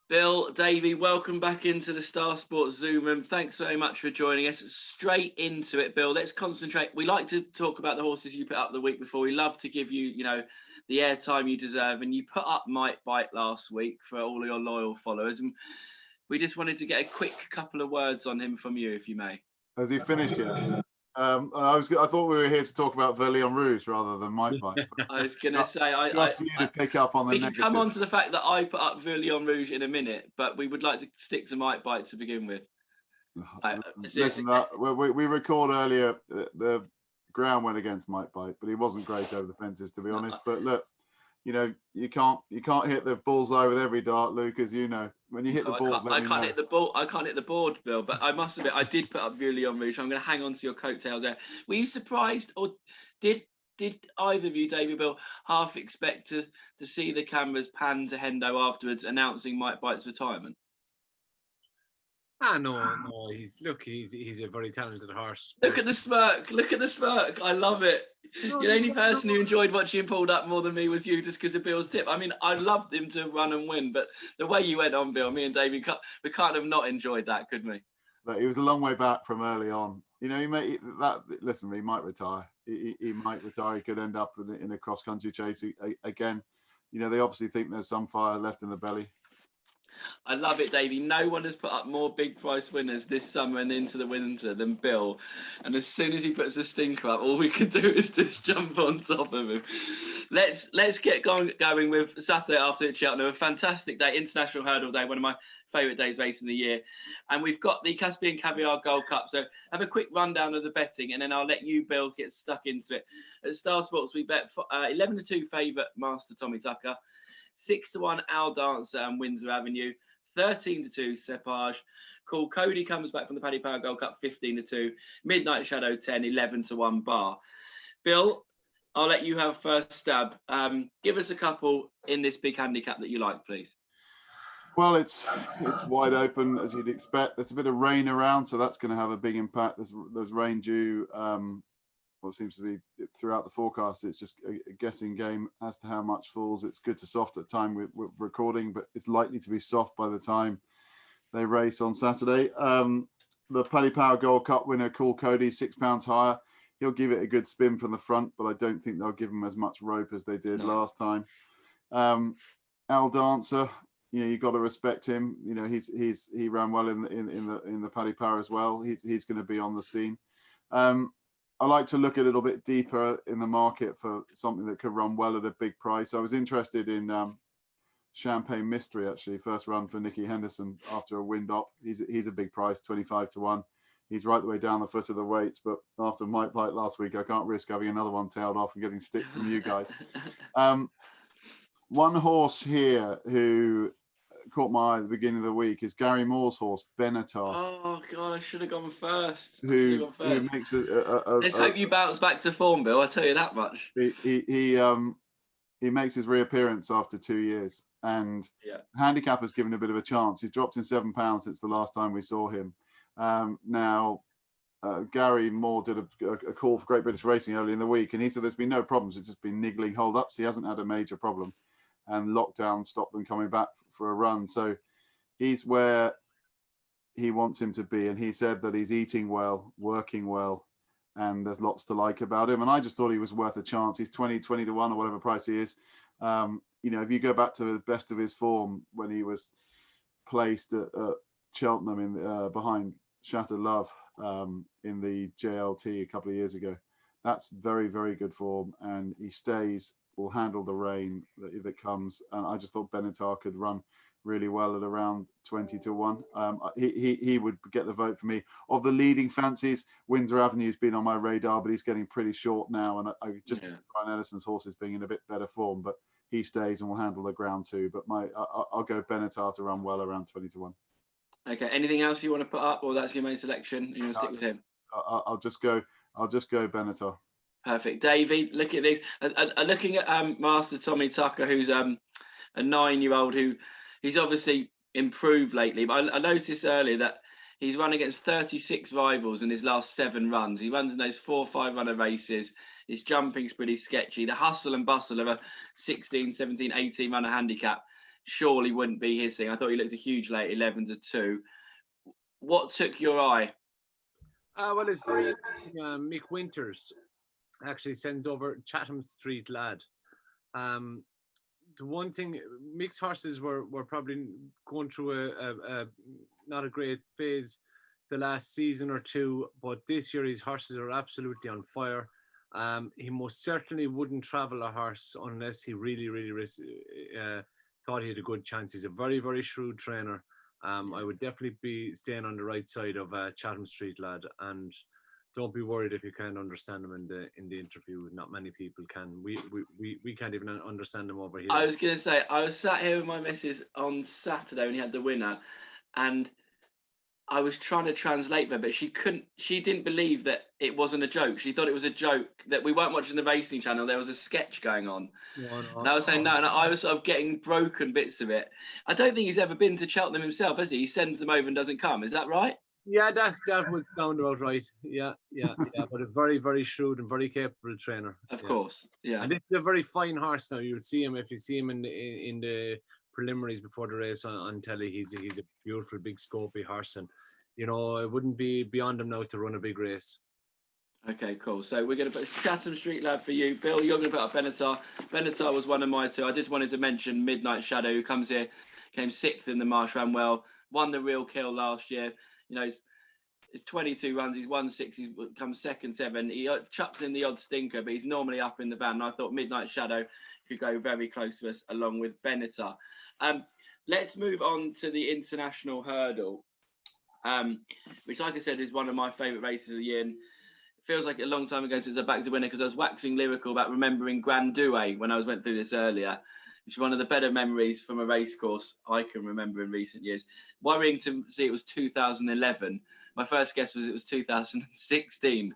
Bill, Davy, welcome back into the Star Sports Zoom room. Thanks so much for joining us. Straight into it, Bill. Let's concentrate. We like to talk about the horses you put up the week before. We love to give you, the airtime you deserve. And you put up Might Bite last week for all of your loyal followers. And we just wanted to get a quick couple of words on him from you, if you may. Has he finished yet? I thought we were here to talk about Vieux Lion Rouge rather than Might Bite. I was going to say, just for you to pick up on the negative. We can come on to the fact that I put up Vieux Lion Rouge in a minute, but we would like to stick to Might Bite to begin with. Listen, we recalled earlier the ground went against Might Bite, but he wasn't great over the fences, to be honest. But look, you can't hit the bullseye with every dart, Luke, as you know. When you hit the ball, I can't hit the ball. I can't hit the board, Bill. But I must admit, I did put up Vieux Lion Rouge. I'm going to hang on to your coattails there. Were you surprised, or did either of you, Davy, Bill, half expect to see the cameras pan to Hendo afterwards announcing Might Bite's retirement? No. He's a very talented horse. Look at the smirk. I love it. The only person who enjoyed watching him pulled up more than me was you, just because of Bill's tip. I mean, I loved him to run and win, but the way you went on, Bill, me and Davey, we can't have not enjoyed that, could we? But he was a long way back from early on. He might retire. He might retire. He could end up in a cross-country chase again. They obviously think there's some fire left in the belly. I love it, Davey. No one has put up more big price winners this summer and into the winter than Bill. And as soon as he puts a stinker up, all we can do is just jump on top of him. Let's get going with Saturday afternoon at Cheltenham. A fantastic day, International Hurdle Day, one of my favourite days racing the year. And we've got the Caspian Caviar Gold Cup. So have a quick rundown of the betting, and then I'll let you, Bill, get stuck into it. At Star Sports, we bet 11-2 favourite Master Tommy Tucker, 6-1 Al Dancer and Windsor Avenue, 13-2 Cepage. Cool Cody comes back from the Paddy Power Gold Cup, 15-2. Midnight Shadow 10, 11-1 Bar. Bill, I'll let you have first stab. Give us a couple in this big handicap that you like, please. Well, it's wide open as you'd expect. There's a bit of rain around, so that's going to have a big impact. There's rain due. What seems to be throughout the forecast. It's just a guessing game as to how much falls. It's good to soft at time with recording, but it's likely to be soft by the time they race on Saturday. The Paddy Power Gold Cup winner, Cool Cody, £6 higher. He'll give it a good spin from the front, but I don't think they'll give him as much rope as they did last time. Al Dancer, you've got to respect him. He ran well in the Paddy Power as well. He's going to be on the scene. I like to look a little bit deeper in the market for something that could run well at a big price. I was interested in Champagne Mystery, actually, first run for Nicky Henderson after a wind up. He's a big price, 25-1. He's right the way down the foot of the weights, but after Might Bite last week, I can't risk having another one tailed off and getting stick from you guys. One horse here who caught my eye at the beginning of the week is Gary Moore's horse, Benetton. Oh God, I should have gone first. Who makes Let's hope you bounce back to form, Bill. I tell you that much. He makes his reappearance after 2 years, and handicap has given a bit of a chance. He's dropped in £7 since the last time we saw him. Gary Moore did a call for Great British Racing early in the week, and he said there's been no problems. It's just been niggling hold-ups. He hasn't had a major problem, and lockdown stopped them coming back for a run. So he's where he wants him to be, and he said that he's eating well, working well, and there's lots to like about him. And I just thought he was worth a chance. He's 20-1 or whatever price he is. If you go back to the best of his form when he was placed at Cheltenham behind Shattered Love in the JLT a couple of years ago, that's very, very good form, and he will handle the rain that comes. And I just thought Benetton could run really well at around 20-1. He would get the vote for me. Of the leading fancies, Windsor Avenue's been on my radar, but he's getting pretty short now. And I Brian Ellison's horse is being in a bit better form, but he stays and will handle the ground too. But I'll go Benetton to run well around 20-1. Okay. Anything else you want to put up, or that's your main selection? You want to stick with him? I'll just go Benetton. Perfect. Davy, look at this. Looking at Master Tommy Tucker, who's a 9-year-old who he's obviously improved lately. But I noticed earlier that he's run against 36 rivals in his last 7 runs. He runs in those 4 5-runner races. His jumping's pretty sketchy. The hustle and bustle of a 16, 17, 18 runner handicap surely wouldn't be his thing. I thought he looked a huge late 11-2. What took your eye? Well, it's very Mick Winters actually sends over Chatham Street Lad. The one thing, Mick's horses were probably going through a not a great phase the last season or two, but this year his horses are absolutely on fire. He most certainly wouldn't travel a horse unless he really thought he had a good chance. He's a very, very shrewd trainer. I would definitely be staying on the right side of Chatham Street Lad, and don't be worried if you can't understand him in the interview. Not many people can. We can't even understand him over here. I was going to say, I was sat here with my missus on Saturday when he had the winner, and I was trying to translate her, but she couldn't. She didn't believe that it wasn't a joke. She thought it was a joke, that we weren't watching the racing channel. There was a sketch going on. No. And I was saying no, and I was sort of getting broken bits of it. I don't think he's ever been to Cheltenham himself, has he? He sends them over and doesn't come. Is that right? Yeah, that would sound about right. Yeah. But a very, very shrewd and very capable trainer. Of course, yeah. And this is a very fine horse now. You'll see him if you see him in the preliminaries before the race on telly. He's a beautiful, big, scopy horse, and it wouldn't be beyond him now to run a big race. Okay, cool. So we're going to put Chatham Street Lad for you. Bill, you're going to put up Benetton. Benetton was one of my two. I just wanted to mention Midnight Shadow, who comes here, came 6th in the Marsh, ran well, won the Real Kill last year. It's 22 runs. He's won 6. He's come 2nd, 7. He chucks in the odd stinker, but he's normally up in the van. And I thought Midnight Shadow could go very close to us, along with Benetton. Let's move on to the International Hurdle, which, like I said, is one of my favourite races of the year. And it feels like a long time ago since I backed a winner, because I was waxing lyrical about remembering Grand Douai when I went through this earlier, which is one of the better memories from a race course I can remember in recent years. Worrying to see it was 2011. My first guess was it was 2016.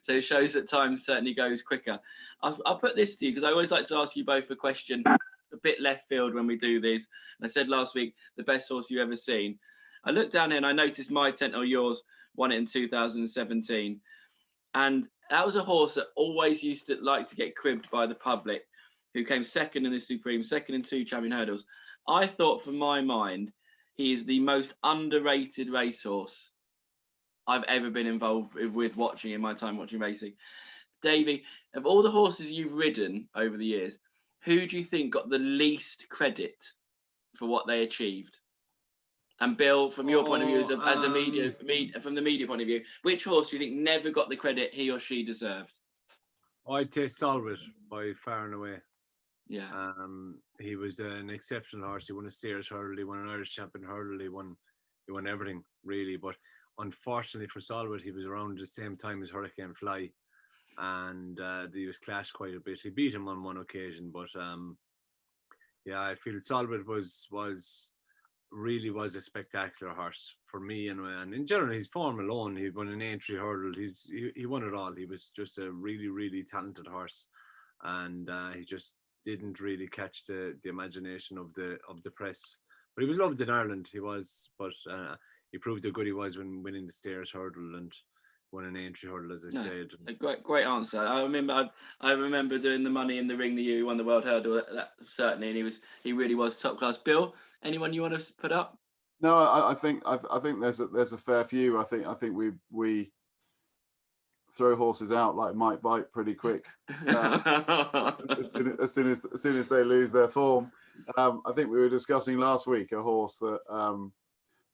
So it shows that time certainly goes quicker. I'll put this to you, because I always like to ask you both a question a bit left field when we do these. And I said last week, the best horse you've ever seen. I looked down here and I noticed my tent or yours won it in 2017. And that was a horse that always used to like to get cribbed by the public, who came 2nd in the Supreme, 2nd in 2 champion hurdles. I thought, for my mind, he is the most underrated racehorse I've ever been involved with watching in my time watching racing. Davy, of all the horses you've ridden over the years, who do you think got the least credit for what they achieved? And Bill, from your point of view, from the media point of view, which horse do you think never got the credit he or she deserved? I'd say Solwit by far and away. Yeah. He was an exceptional horse. He won a Steers hurdle. He won an Irish champion hurdle. He won everything, really. But unfortunately for Solwit, he was around the same time as Hurricane Fly, and he was clashed quite a bit. He beat him on one occasion, but I feel Solwit was a spectacular horse for me, and in general, his form alone. He won an entry hurdle. He won it all. He was just a really, really talented horse, and he just didn't really catch the imagination of the press. But he was loved in Ireland. He was, but he proved how good he was when winning the Steers hurdle and won an entry hurdle, as I said. A great answer. I remember doing the Money in the Ring the year he won the World Hurdle. That certainly, and he really was top class. Bill, anyone you want to put up? No, I think there's a fair few. I think we throw horses out like Mike Bite pretty quick as soon as they lose their form. I think we were discussing last week a horse that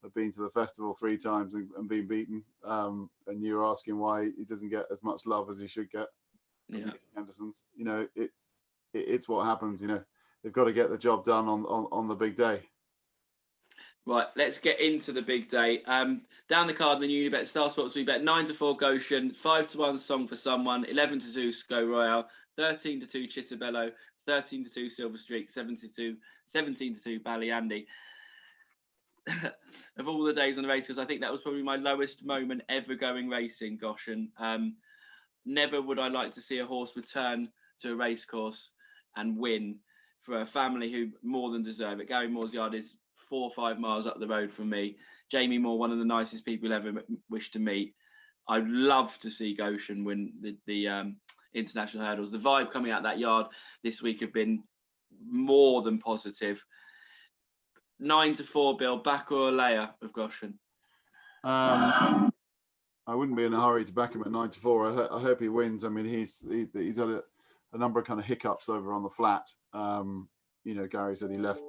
had been to the festival 3 times and been beaten, and you were asking why he doesn't get as much love as he should get. Yeah, Anderson's. It's what happens. They've got to get the job done on the big day. Right, let's get into the big day. Down the card, the Unibet starsports.bet 9-4 Goshen, 5-1 Song for Someone, 11-2 Sco Royale, 13-2 Chittabello, 13-2 Silver Streak, 17-2 Ballyandy. Of all the days on the race, because I think that was probably my lowest moment ever going racing, Goshen. Never would I like to see a horse return to a race course and win for a family who more than deserve it. Gary Moore's yard is 4 or 5 miles up the road from me. Jamie Moore, one of the nicest people ever wish to meet. I'd love to see Goshen win the international hurdles. The vibe coming out that yard this week have been more than positive. 9-4, Bill, back or a layer of Goshen? I wouldn't be in a hurry to back him at 9-4. I hope he wins. I mean, he's had a number of kind of hiccups over on the flat. Gary said he left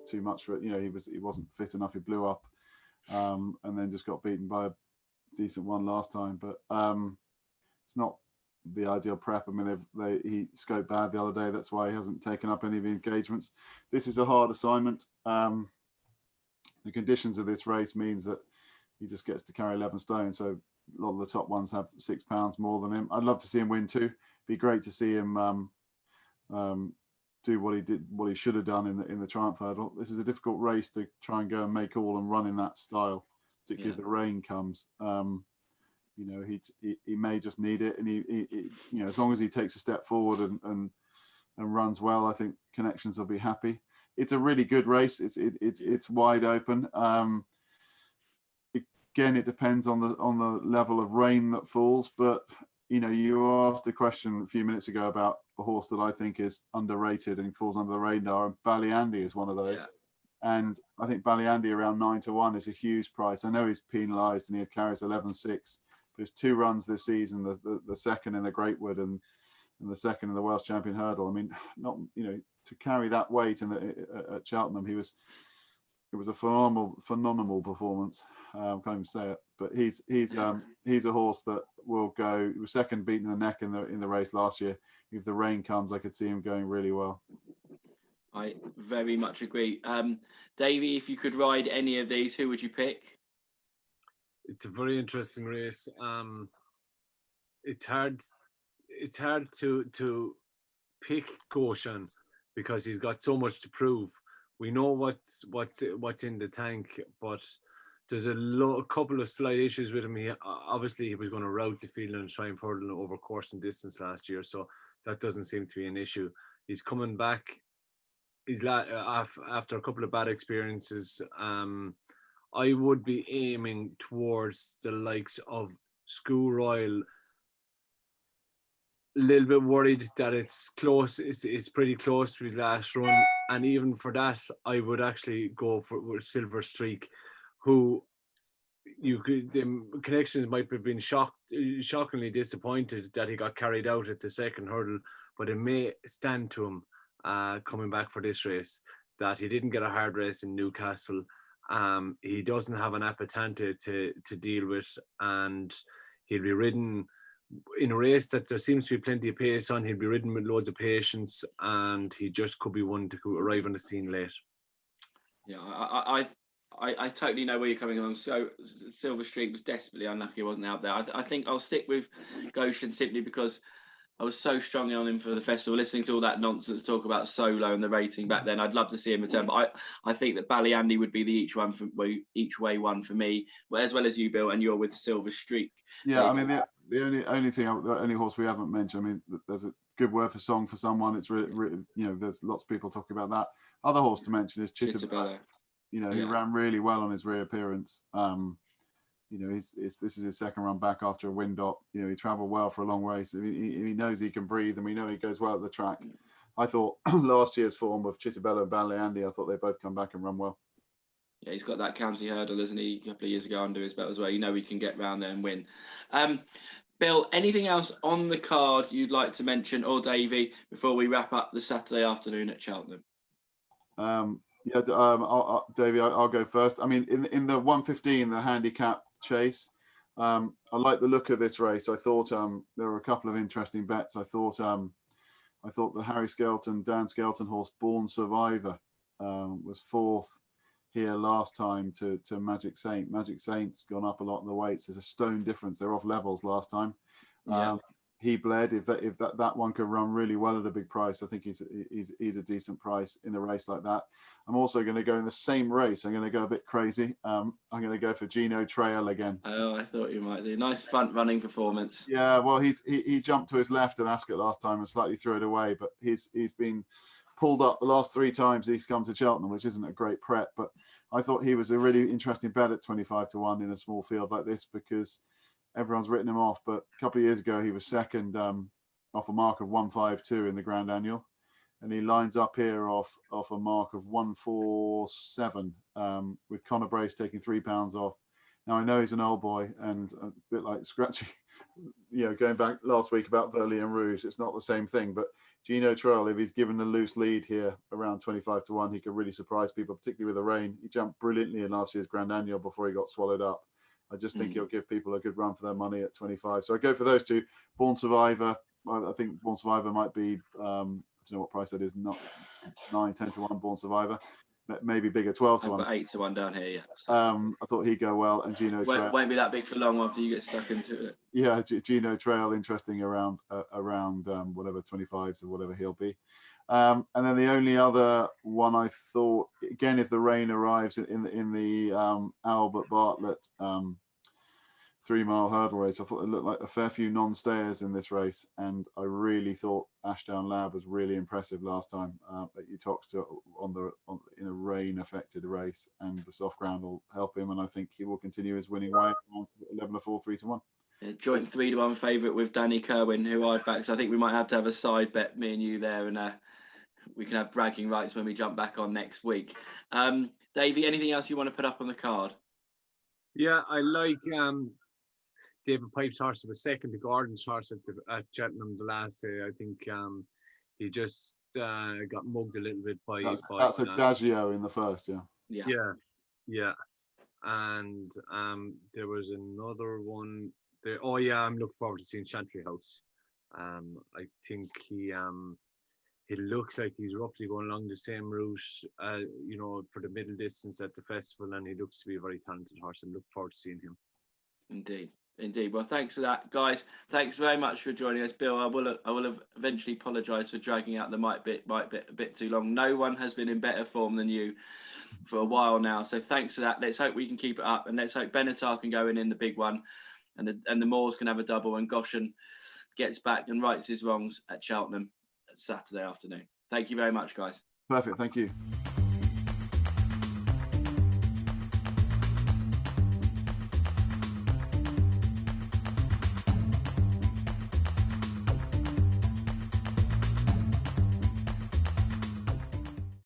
too much for it. He wasn't fit enough. He blew up, and then just got beaten by a decent one last time. But it's not the ideal prep. I mean, he scoped bad the other day. That's why he hasn't taken up any of the engagements. This is a hard assignment. The conditions of this race means that he just gets to carry 11 stone. So a lot of the top ones have 6 pounds more than him. I'd love to see him win too. Be great to see him do what he should have done in the Triumph Hurdle. This is a difficult race to try and go and make all and run in that style, particularly if the rain comes. He may just need it, and he as long as he takes a step forward and runs well, I think Connections will be happy. It's a really good race. It's wide open. Again, it depends on the level of rain that falls. But you asked a question a few minutes ago about a horse that I think is underrated and falls under the radar. And Ballyandy is one of those. Yeah. And I think Ballyandy around 9-1 is a huge price. I know he's penalised and he carries 11.6. But his 2 runs this season, the second in the Greatwood and the second in the Welsh Champion Hurdle. I mean, not to carry that weight at Cheltenham, it was a phenomenal performance. Can't even say it, but he's a horse that will go. He was second beaten in the neck in the race last year. If the rain comes, I could see him going really well. I very much agree. Davy, if you could ride any of these, who would you pick? It's a very interesting race. It's hard to pick Goshen because he's got so much to prove. We know what's in the tank, but there's a couple of slight issues with him. Obviously he was going to route the field and try and further over course and distance last year, so that doesn't seem to be an issue. He's coming back. He's after a couple of bad experiences. I would be aiming towards the likes of School Royal. A little bit worried that it's close. It's pretty close to his last run, and even for that, I would actually go for Silver Streak, who the Connections might have been shockingly disappointed that he got carried out at the second hurdle, but it may stand to him coming back for this race that he didn't get a hard race in Newcastle. He doesn't have an Appetante to deal with, and he'll be ridden in a race that there seems to be plenty of pace on. He'll be ridden with loads of patience, and he just could be one to arrive on the scene late. Yeah, I totally know where you're coming on. So Silver Streak was desperately unlucky he wasn't out there. I think I'll stick with Goshen simply because I was so strongly on him for the festival, listening to all that nonsense talk about Solo and the rating back then. I'd love to see him return, but I think that Ballyandy would be the each way one for me, as well as you, Bill, and you're with Silver Streak. Yeah, I mean the only horse we haven't mentioned. I mean, there's a good word for song for someone. It's there's lots of people talking about that. Other horse to mention is Chitabella. He ran really well on his reappearance. This is his second run back after a wind-up. He travelled well for a long race. He knows he can breathe, and we know he goes well at the track. I thought last year's form of Chitabella and Ballyandy, I thought they both come back and run well. Yeah, he's got that county hurdle, isn't he? A couple of years ago under his belt as well. He can get round there and win. Bill, anything else on the card you'd like to mention, or Davy, before we wrap up the Saturday afternoon at Cheltenham? Davy, I'll go first. I mean, in the 115, the handicap chase, I like the look of this race. I thought there were a couple of interesting bets. I thought the Harry Skelton, Dan Skelton horse, Born Survivor, was fourth here last time to Magic Saint. Magic Saint's gone up a lot in the weights. There's a stone difference. They're off levels last time. He bled. If that one could run really well at a big price, I think he's a decent price in a race like that. I'm also going to go in the same race. I'm going to go a bit crazy. I'm going to go for Gino Trail again. Oh, I thought you might do. Nice front running performance. Yeah, well, he jumped to his left at Ascot last time and slightly threw it away, but he's been pulled up the last 3 times he's come to Cheltenham, which isn't a great prep. But I thought he was a really interesting bet at 25-1 in a small field like this because everyone's written him off. But a couple of years ago, he was second off a mark of 152 in the Grand Annual, and he lines up here off a mark of 147 with Conor Brace taking £3 off. Now I know he's an old boy and a bit like Scratchy, going back last week about Vieux Lion Rouge, it's not the same thing, but Gino Trail, if he's given a loose lead here around 25-1, he could really surprise people, particularly with the rain. He jumped brilliantly in last year's Grand Annual before he got swallowed up. I just think he'll give people a good run for their money at 25. So I go for those two. Born Survivor, I think Born Survivor might be, I don't know what price that is, not 9-10-1 Born Survivor. Maybe bigger, 12-1. I've got 8-1 down here, yeah. I thought he'd go well, and Gino Trail won't be that big for long after you get stuck into it. Yeah, Gino Trail, interesting around whatever 25s or whatever he'll be. And then the only other one I thought, again, if the rain arrives in the Albert Bartlett 3-mile hurdle race, I thought it looked like a fair few non-stayers in this race, and I really thought Ashdown Lab was really impressive last time at Uttoxeter in a rain-affected race, and the soft ground will help him, and I think he will continue his winning way on 11-4, 3-1. Joint 3-1 favourite with Danny Kerwin, who I've backed. So I think we might have to have a side bet, me and you there, and we can have bragging rights when we jump back on next week. Davey, anything else you want to put up on the card? Yeah, I like David Pipe's horse was second to Gordon's horse at Cheltenham the last day. I think he just got mugged a little bit by. That's Adagio in the first, Yeah. And there was another one there. Oh yeah, I'm looking forward to seeing Chantry House. I think he looks like he's roughly going along the same route, for the middle distance at the festival, and he looks to be a very talented horse. I'm looking forward to seeing him. Indeed. Well, thanks for that, guys. Thanks very much for joining us, Bill. I will have eventually apologise for dragging out the mic bit a bit too long. No one has been in better form than you for a while now, so thanks for that. Let's hope we can keep it up, and let's hope Benetton can go in the big one, and the Moors can have a double, and Goshen gets back and rights his wrongs at Cheltenham Saturday afternoon. Thank you very much, guys. Perfect. Thank you.